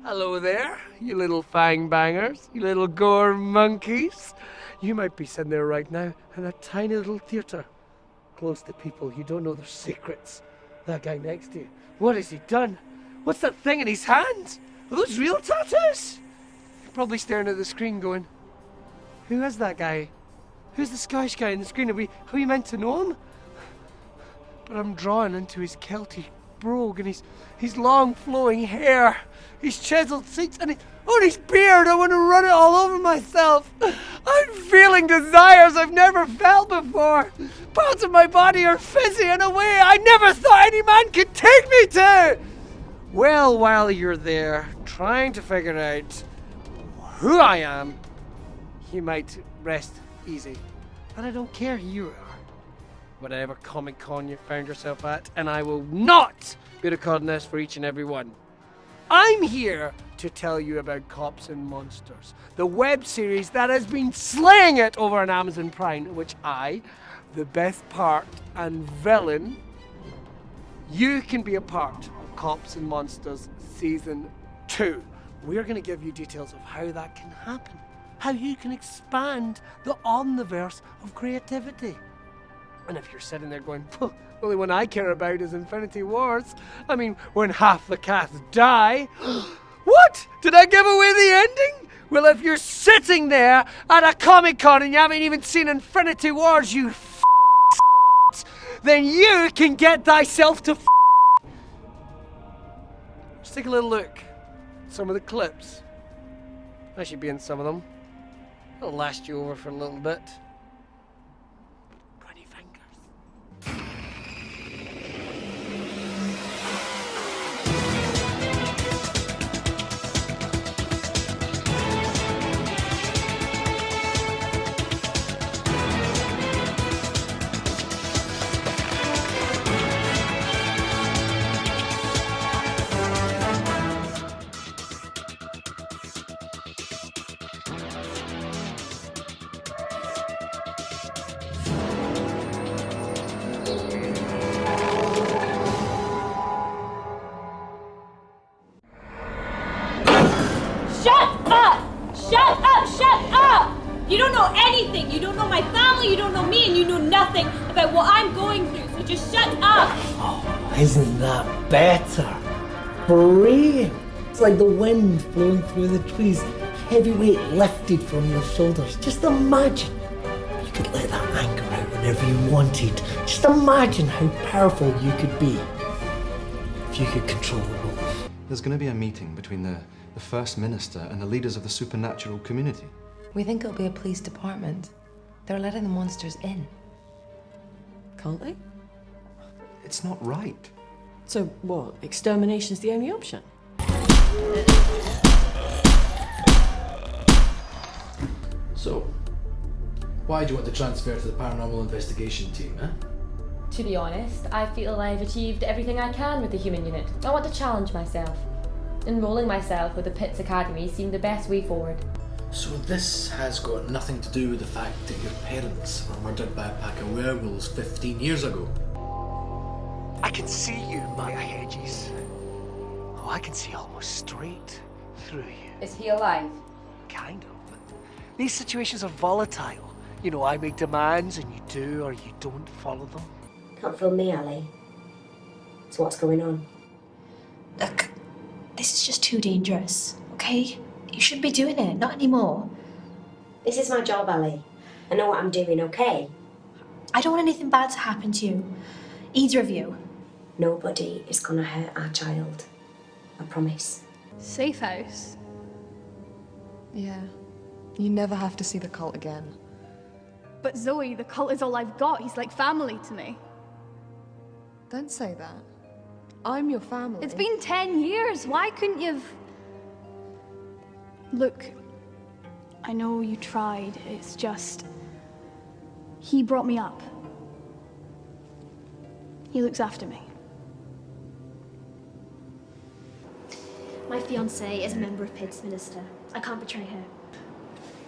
Hello there, you little fang bangers, you little gore monkeys. You might be sitting there right now in a tiny little theatre, close to people you don't know their secrets. That guy next to you, what has he done? What's that thing in his hand? Are those real tattoos? You're probably staring at the screen going, who is that guy? Who's the Scottish guy on the screen? Are we meant to know him? But I'm drawing into his Celtic brogue and his long flowing hair, his chiseled cheeks, and his beard. I want to run it all over myself. I'm feeling desires I've never felt before. Parts of my body are fizzy in a way I never thought any man could take me to. Well, while you're there trying to figure out who I am, you might rest easy. And I don't care who you are. Whatever Comic Con you found yourself at, and I will not be recording this for each and every one. I'm here to tell you about Cops and Monsters, the web series that has been slaying it over on Amazon Prime, which I, the best part and villain, you can be a part of Cops and Monsters Season 2. We're going to give you details of how that can happen, how you can expand the omniverse of creativity. And if you're sitting there going, the only one I care about is Infinity Wars. I mean, when half the cast die. What? Did I give away the ending? Well, if you're sitting there at a Comic Con and you haven't even seen Infinity Wars, you then you can get thyself to Let's take a little look at some of the clips. I should be in some of them. It'll last you over for a little bit. You don't know anything. You don't know my family, you don't know me, and you know nothing about what I'm going through, so just shut up! Oh, isn't that better? Freeing! It's like the wind blowing through the trees, heavy weight lifted from your shoulders. Just imagine you could let that anger out whenever you wanted. Just imagine how powerful you could be if you could control the world. There's going to be a meeting between the First Minister and the leaders of the supernatural community. We think it'll be a police department. They're letting the monsters in. Can't they? It's not right. So what, extermination's the only option? So, why do you want to transfer to the paranormal investigation team, eh? To be honest, I feel I've achieved everything I can with the human unit. I want to challenge myself. Enrolling myself with the Pitts Academy seemed the best way forward. So this has got nothing to do with the fact that your parents were murdered by a pack of werewolves 15 years ago? I can see you, Maya Hedges. Oh, I can see almost straight through you. Is he alive? Kind of, but these situations are volatile. You know, I make demands and you do or you don't follow them. Can't film me, Ali. So what's going on? Look, this is just too dangerous, okay? You shouldn't be doing it, not anymore. This is my job, Ali. I know what I'm doing, okay? I don't want anything bad to happen to you. Either of you. Nobody is gonna hurt our child. I promise. Safe house? Yeah. You never have to see the cult again. But Zoe, the cult is all I've got. He's like family to me. Don't say that. I'm your family. It's been 10 years. Why couldn't you've... Look, I know you tried. It's just... He brought me up. He looks after me. My fiancée is a member of Pitt's Minister. I can't betray her.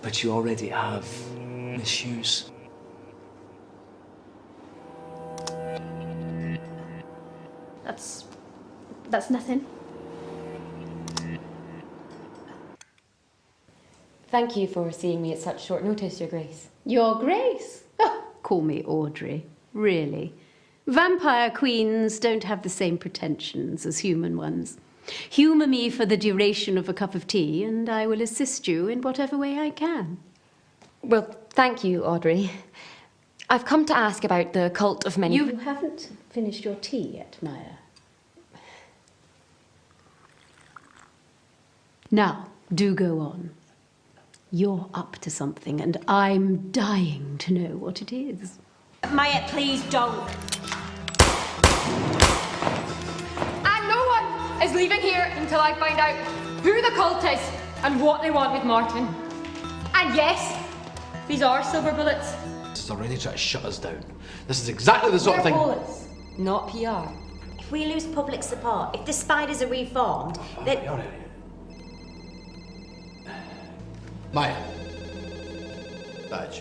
But you already have misuse. That's nothing. Thank you for seeing me at such short notice, Your Grace. Your Grace? Oh, call me Audrey. Really. Vampire queens don't have the same pretensions as human ones. Humour me for the duration of a cup of tea, and I will assist you in whatever way I can. Well, thank you, Audrey. I've come to ask about the cult of many... You haven't finished your tea yet, Maya. Now, do go on. You're up to something, and I'm dying to know what it is. Maya, please don't. And no one is leaving here until I find out who the cult is and what they want with Martin. And yes, these are silver bullets. This is already trying to shut us down. This is exactly the sort of thing... bullets, not PR. If we lose public support, if the spiders are reformed, then... All right. Maya. Badge.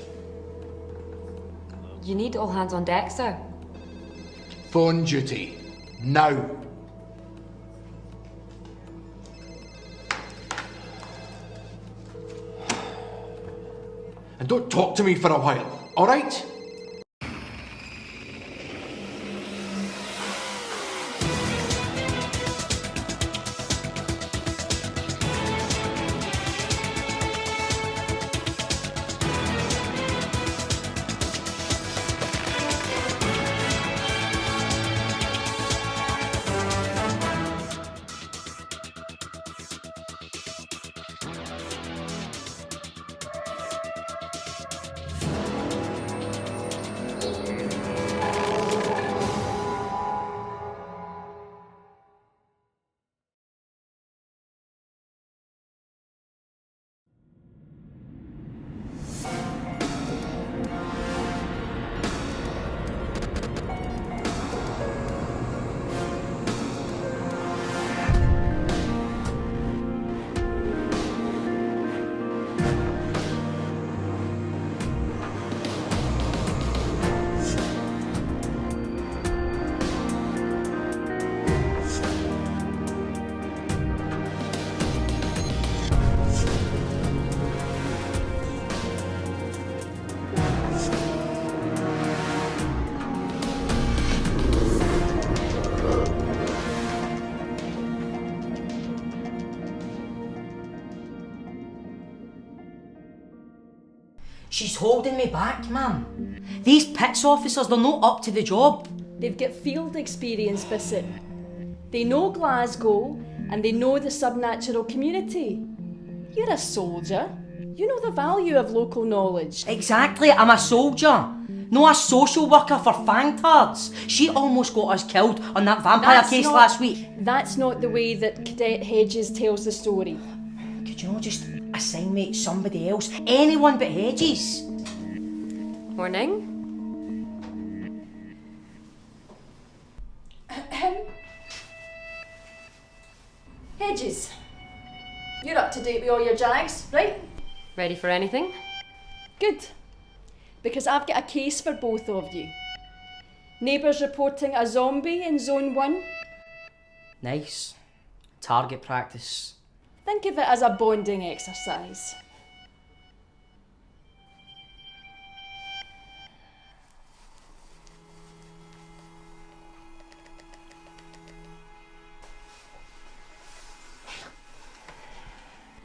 You need all hands on deck, sir. Phone duty. Now. And don't talk to me for a while, all right? She's holding me back, ma'am. These PITS officers, they're not up to the job. They've got field experience, Bissett. They know Glasgow and they know the subnatural community. You're a soldier. You know the value of local knowledge. Exactly, I'm a soldier. No a social worker for fangtards. She almost got us killed on that vampire case last week. That's not the way that Cadet Hedges tells the story. Could you not just assign me to somebody else? Anyone but Hedges. Morning. Hedges, you're up to date with all your jags, right? Ready for anything? Good. Because I've got a case for both of you. Neighbours reporting a zombie in Zone 1. Nice. Target practice. Think of it as a bonding exercise.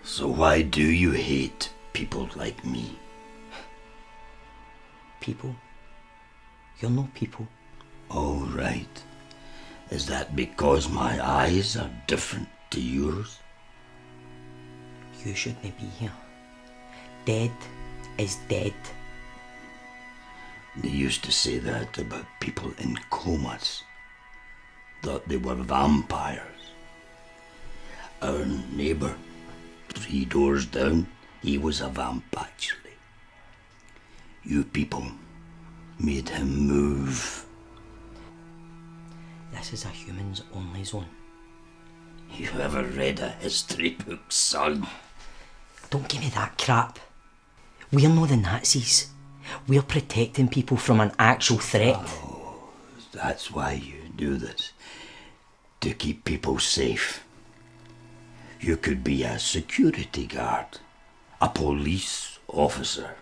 So why do you hate people like me? People? You're no people. Oh, right. Is that because my eyes are different to yours? You shouldn't be here. Dead is dead. They used to say that about people in comas. Thought they were vampires. Our neighbour, 3 doors down, he was a vamp actually. You people made him move. This is a human's only zone. You ever read a history book, son? Don't give me that crap. We're not the Nazis. We're protecting people from an actual threat. Oh, that's why you do this. To keep people safe. You could be a security guard. a police officer.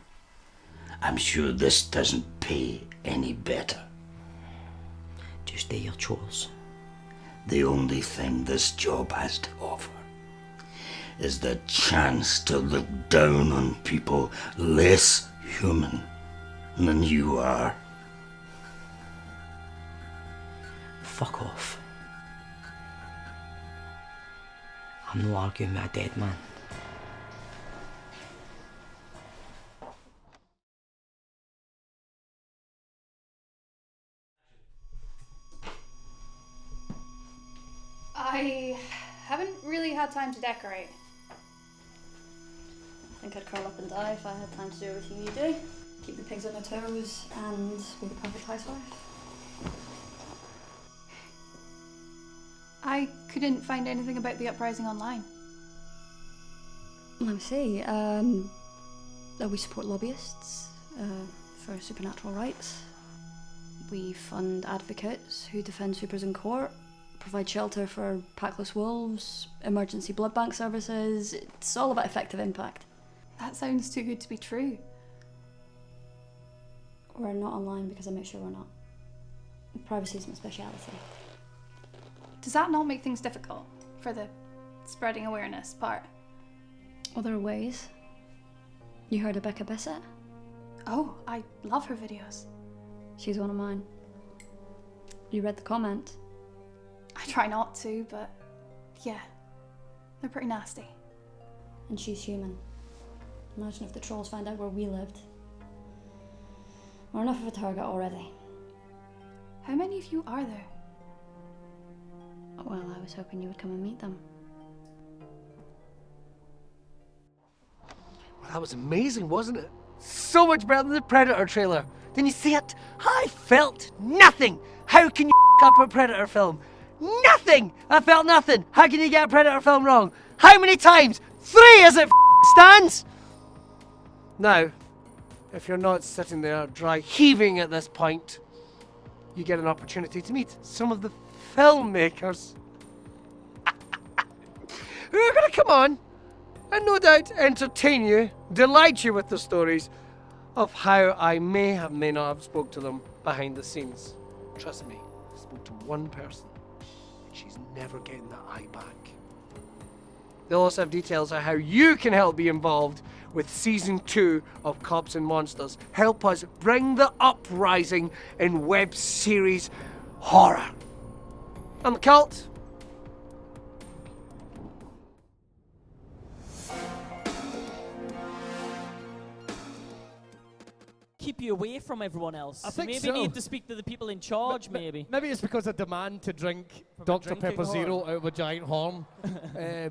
I'm sure this doesn't pay any better. Just do your chores. The only thing this job has to offer is the chance to look down on people less human than you are. Fuck off. I'm not arguing with a dead man. I haven't really had time to decorate. I think I'd curl up and die if I had time to do everything you do. Keep the pigs on their toes and be the perfect housewife. I couldn't find anything about the uprising online. Let me see. We support lobbyists for supernatural rights. We fund advocates who defend supers in court, provide shelter for packless wolves, emergency blood bank services. It's all about effective impact. That sounds too good to be true. We're not online because I make sure we're not. Privacy is my speciality. Does that not make things difficult for the spreading awareness part? Well, there are ways. You heard of Becca Bissett? Oh, I love her videos. She's one of mine. You read the comment? I try not to, but yeah, they're pretty nasty. And she's human. Imagine if the trolls found out where we lived. We're enough of a target already. How many of you are there? Well, I was hoping you would come and meet them. Well, that was amazing, wasn't it? So much better than the Predator trailer. Didn't you see it? I felt nothing. How can you up a Predator film? Nothing! I felt nothing. How can you get a Predator film wrong? How many times? 3 as it stands! Now, if you're not sitting there dry heaving at this point, you get an opportunity to meet some of the filmmakers who are going to come on and no doubt entertain you, delight you with the stories of how I may not have spoke to them behind the scenes. Trust me, I spoke to one person and she's never getting that eye back. They'll also have details on how you can help be involved with Season 2 of Cops and Monsters. Help us bring the uprising in web series horror. I'm the Cult. Keep you away from everyone else. I think maybe so. need to speak to the people in charge, maybe. Maybe it's because of demand to drink From a Dr. drinking Pepper horn. Zero out of a giant horn. He's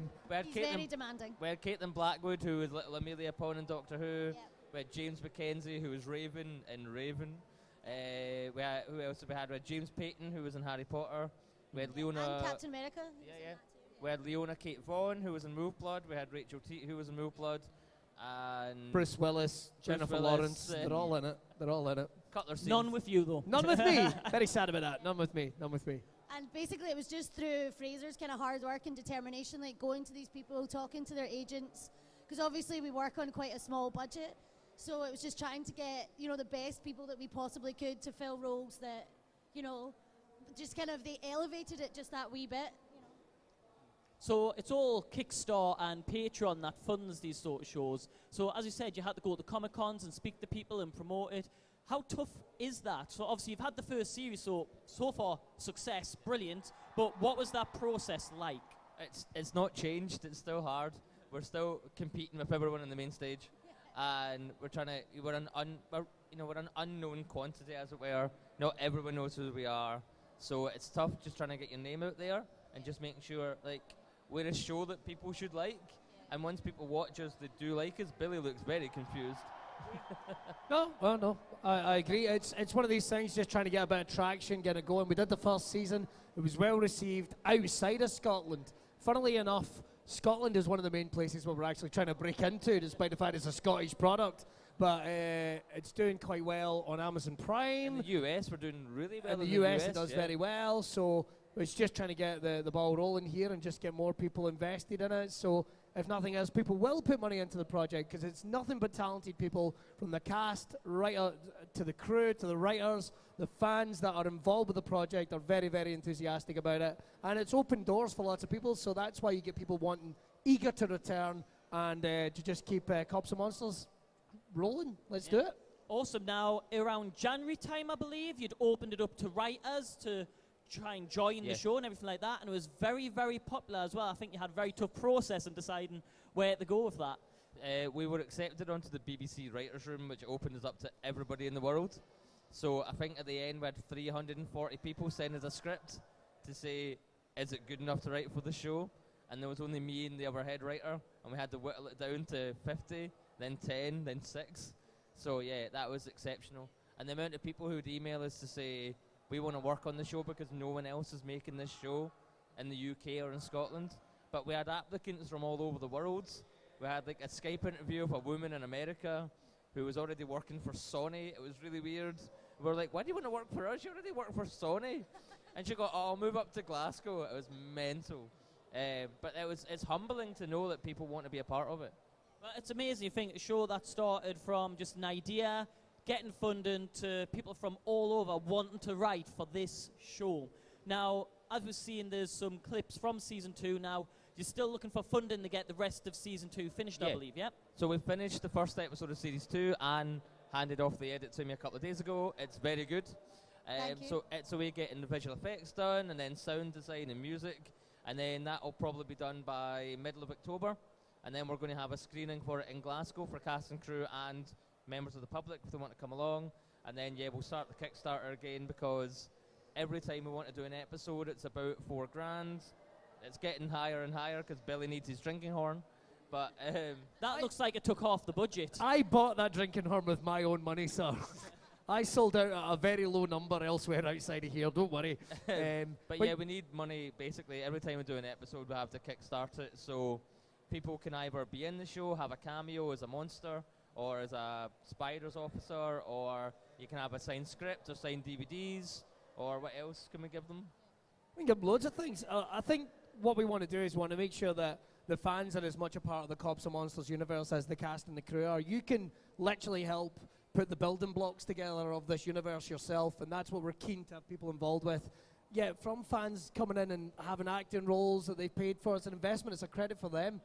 very demanding. We had Caitlin Blackwood, who was Little Amelia Pond in Doctor Who. We had James Mackenzie, who was Raven in Raven. Who else did we had? We had James Payton, who was in Harry Potter. We had Leona... And Captain America. Yeah. We had Leona Kate Vaughan, who was in Move Blood. We had Rachel Teat, who was in Move Blood. And Bruce Willis, Jennifer Lawrence, they're all in it. They're all in it. Cutler scenes. None with you, though. None with me. Very sad about that. None with me. And basically it was just through Fraser's kind of hard work and determination, like going to these people, talking to their agents, because obviously we work on quite a small budget, so it was just trying to get, the best people that we possibly could to fill roles that, just kind of, they elevated it just that wee bit. So it's all Kickstarter and Patreon that funds these sort of shows. So as you said, you had to go to Comic Cons and speak to people and promote it. How tough is that? So obviously you've had the first series, so far success, brilliant. But what was that process like? It's not changed. It's still hard. We're still competing with everyone on the main stage, and we're an unknown quantity, as it were. Not everyone knows who we are, so it's tough just trying to get your name out there and just making sure we're a show that people should like. And once people watch us, they do like us. Billy looks very confused. No. I agree. It's one of these things, just trying to get a bit of traction, get it going. We did the first season. It was well received outside of Scotland. Funnily enough, Scotland is one of the main places where we're actually trying to break into, despite the fact it's a Scottish product. But it's doing quite well on Amazon Prime. In the US, we're doing really well. In the US, it does very well. So it's just trying to get the ball rolling here and just get more people invested in it. So if nothing else, people will put money into the project because it's nothing but talented people from the cast, right to the crew, to the writers, the fans that are involved with the project are very, very enthusiastic about it. And it's opened doors for lots of people, so that's why you get people eager to return and to just keep Cops and Monsters rolling. Let's do it. Awesome. Now, around January time, I believe, you'd opened it up to writers to try and join the show and everything like that, and it was very, very popular as well. I think you had a very tough process in deciding where to go with that. We were accepted onto the BBC Writers' Room, which opened us up to everybody in the world. So I think at the end we had 340 people send us a script to say, is it good enough to write for the show? And there was only me and the other head writer, and we had to whittle it down to 50, then 10, then 6. So yeah, that was exceptional. And the amount of people who'd email us to say, we want to work on the show because no one else is making this show in the UK or in Scotland. But we had applicants from all over the world. We had like a Skype interview of a woman in America who was already working for Sony. It was really weird. We were like, why do you want to work for us? You already work for Sony. And she got, oh, I'll move up to Glasgow. It was mental. But it's humbling to know that people want to be a part of it. Well, it's amazing. You think a show that started from just an idea, getting funding, to people from all over wanting to write for this show. Now, as we've seen, there's some clips from season 2 now. You're still looking for funding to get the rest of season 2 finished, I believe, yeah? So we finished the first episode of series 2 and handed off the edit to me a couple of days ago. It's very good. So we're getting the visual effects done, and then sound design and music, and then that'll probably be done by middle of October. And then we're going to have a screening for it in Glasgow for cast and crew and members of the public if they want to come along. And then, we'll start the Kickstarter again, because every time we want to do an episode, it's about $4,000. It's getting higher and higher because Billy needs his drinking horn. But that looks like it took half the budget. I bought that drinking horn with my own money, sir. I sold out at a very low number elsewhere outside of here, don't worry. But yeah, we need money. Basically, every time we do an episode, we have to kickstart it. So people can either be in the show, have a cameo as a monster, or as a Spiders officer, or you can have a signed script or signed DVDs, or what else can we give them? We can give loads of things. I think what we want to do is want to make sure that the fans are as much a part of the Cops and Monsters universe as the cast and the crew are. You can literally help put the building blocks together of this universe yourself, and that's what we're keen to have people involved with. Yeah, from fans coming in and having acting roles that they've paid for, it's an investment, it's a credit for them.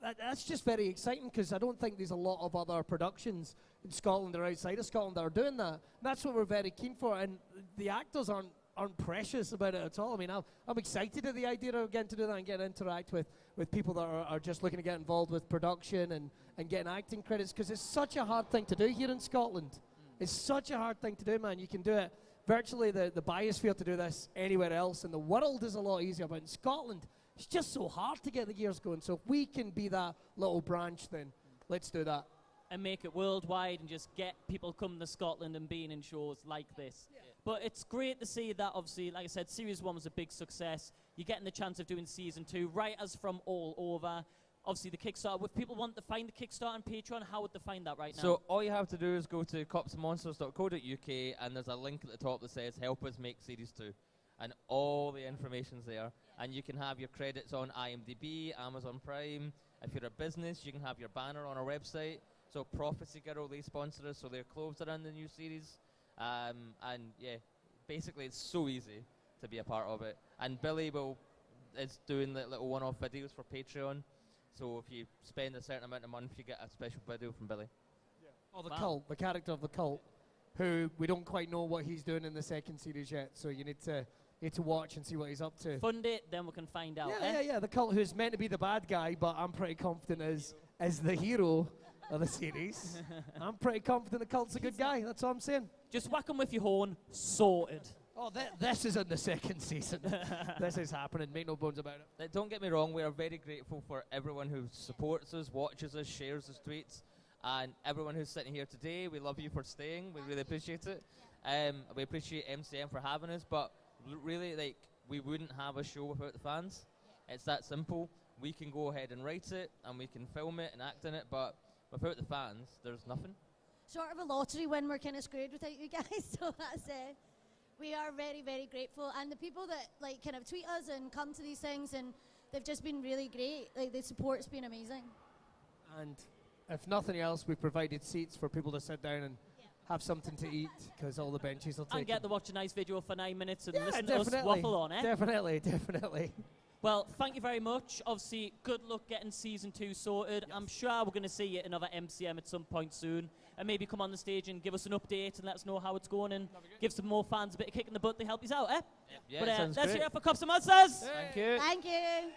That's just very exciting, because I don't think there's a lot of other productions in Scotland or outside of Scotland that are doing that. That's what we're very keen for, and the actors aren't precious about it at all. I mean, I'm excited at the idea of getting to do that and getting to interact with people that are just looking to get involved with production and getting acting credits, because it's such a hard thing to do here in Scotland. It's such a hard thing to do, man. You can do it virtually, the biosphere to do this anywhere else, and the world is a lot easier, but in Scotland, it's just so hard to get the gears going. So if we can be that little branch, then let's do that. And make it worldwide and just get people coming to Scotland and being in shows like this. Yeah. But it's great to see that, obviously, like I said, Series 1 was a big success. You're getting the chance of doing Season 2. Writers from all over. Obviously, the Kickstarter. If people want to find the Kickstarter on Patreon, how would they find that right now? So all you have to do is go to copsandmonsters.co.uk, and there's a link at the top that says, help us make Series 2. And all the information's there. And you can have your credits on IMDb, Amazon Prime. If you're a business, you can have your banner on our website. So Prophecy Girl, they sponsor us, so their clothes are in the new series. And yeah, basically it's so easy to be a part of it. And Billy is doing the little one-off videos for Patreon. So if you spend a certain amount of money, you get a special video from Billy. Yeah. Oh, the cult, the character of the cult, who we don't quite know what he's doing in the second series yet. So you need to watch and see what he's up to. Fund it, then we can find out. Yeah. The cult who's meant to be the bad guy, but I'm pretty confident is the hero of the series. I'm pretty confident the cult's a good guy. That's all I'm saying. Just whack him with your horn. Sorted. Oh, this is in the second season. This is happening. Make no bones about it. Don't get me wrong. We are very grateful for everyone who supports us, watches us, shares us tweets, and everyone who's sitting here today. We love you for staying. We really appreciate it. We appreciate MCM for having us, but really, we wouldn't have a show without the fans. It's that simple. We can go ahead and write it, and we can film it and act in it, but without the fans, there's nothing. Sort of a lottery when we're kind of screwed without you guys, so that's it. We are very, very grateful, and the people that kind of tweet us and come to these things and they've just been really great. Like, the support's been amazing. And if nothing else, we've provided seats for people to sit down and have something to eat, because all the benches will take. And get to watch a nice video for 9 minutes and Yeah, listen to us waffle on, eh? Definitely. Well, thank you very much. Obviously, good luck getting season 2 sorted. I'm sure we're going to see you at another MCM at some point soon. And maybe come on the stage and give us an update and let us know how it's going and give some more fans a bit of kick in the butt to help you out, eh? Yeah, but sounds let's great. hear it for Cups and Monsters! Thank you. Thank you.